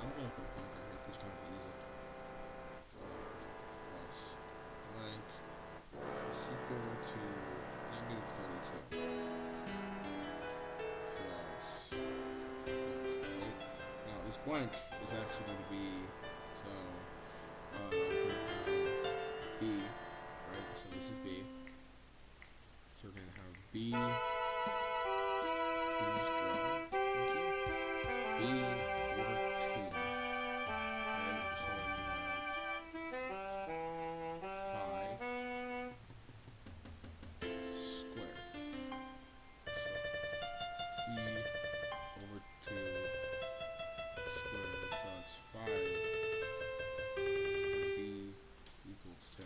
I'm gonna put a blank right here because it's gonna be easy. So plus blank is equal to negative 32 plus. Right? Now this blank is actually going to be so we're gonna have b, right? So this is b. So we're gonna have b. Please draw. Thank you. B over 2. Right? So then we have 5 squared. So b over 2 squared. So it's 5. And b equals 10.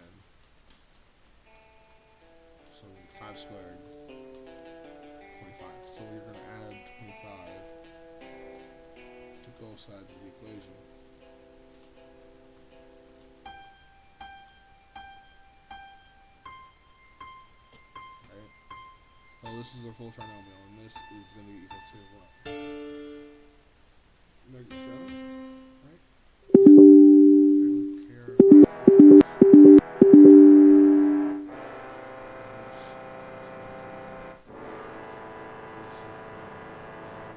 So 5 squared, 25. So we're going to add 25 to both sides of the equation. Right? So this is our full trinomial, and this is going to be equal to what? Negative 7? Right? Yeah. I don't care.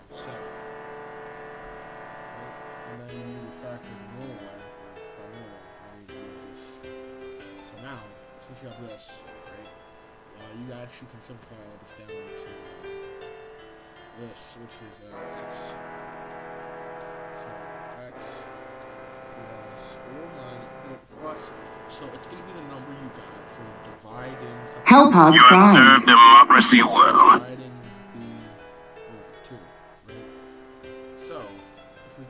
Seven, right? And then you factor the null away, or the null, and you just so now since you have this, right? You actually can simplify all this down to this, which is x. So x plus or minus no plus. So it's going to be the number you got from dividing something. Help us You observe democracy well. Dividing b over 2, right? So if the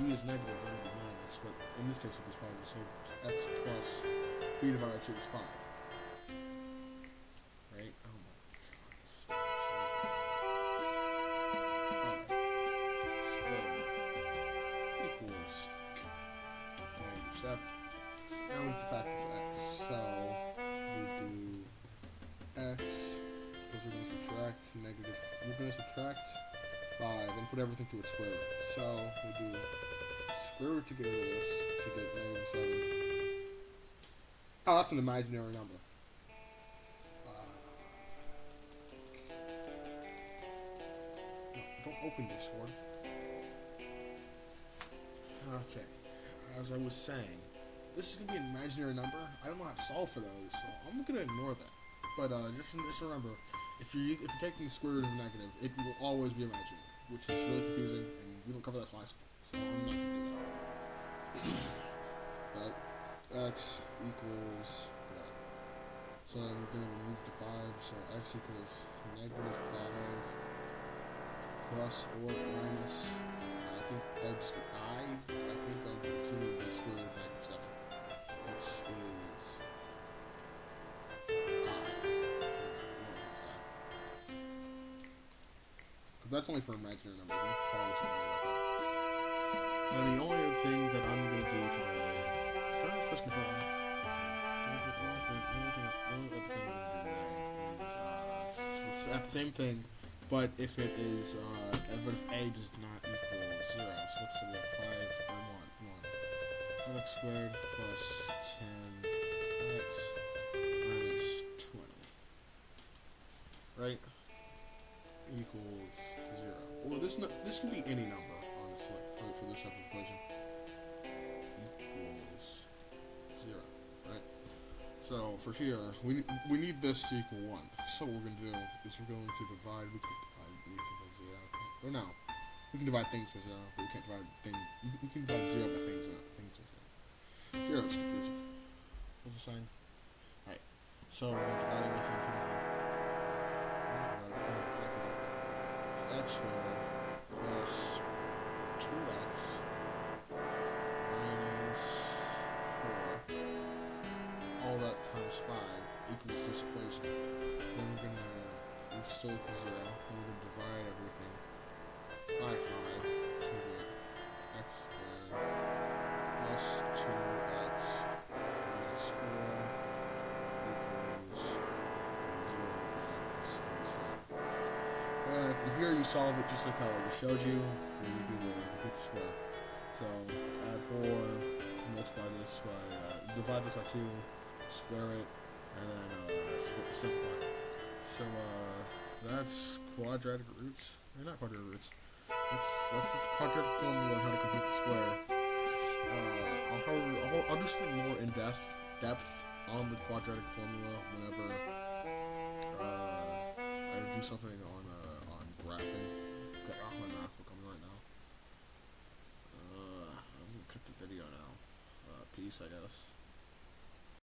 b is negative, then it'll be minus. But in this case, it was positive. So x plus b divided by 2 is 5. Right? Oh my gosh. 5 squared equals negative 7. Now we have to factor for x. So we do x, because we're going to subtract negative, we're going to subtract 5 and put everything to its square root. So we do square root to get rid of this, to get negative 7. Oh, that's an imaginary number. No, don't open Discord. Okay, as I was saying, this is going to be an imaginary number. I don't know how to solve for those, so I'm going to ignore that. But just remember, if you're taking the square root of a negative, it will always be imaginary, which is really confusing, and we don't cover that in high school, so I'm not going to do that. But x equals what? So then we're going to remove the 5, so x equals negative 5 plus or minus. I think that would just be I think that would include the square root of negative 7, which is that's only for imaginary numbers. You can follow something like that. And the only other thing that I'm going to do today... Can I first control that? Okay. The only other thing we're going to do today is... at the same thing, but if it is... but if a does not equal 0. So let's say we have 5 and 1. 5x squared plus 10x minus 20. Right? Equals 0. Or this can be any number, honestly, right, for this type of equation. Equals 0, right? So for here, we need this to equal 1. So what we're going to do is we're going to divide. We can divide these by 0. Or no, we can divide things by 0, but we can't divide things. We can divide 0 by things by 0. 0 is confusing. What's the sign? Alright. So we're going to divide everything here. X squared plus 2x minus 4, all that times 5 equals this equation. Then we're going to still equal 0, and we're going to divide everything by 5, so we get x squared plus 2x minus 4 equals 0, 5 is 37. From here you solve it just like how I just showed you, and you do the square. So add 4, multiply this by, divide this by 2, square it, and then simplify it. So that's quadratic roots. Not quadratic roots. That's just quadratic formula on how to complete the square. I'll do something more in depth on the quadratic formula whenever I do something on graphing. Got my math book coming right now. I'm gonna cut the video now. Peace, I guess.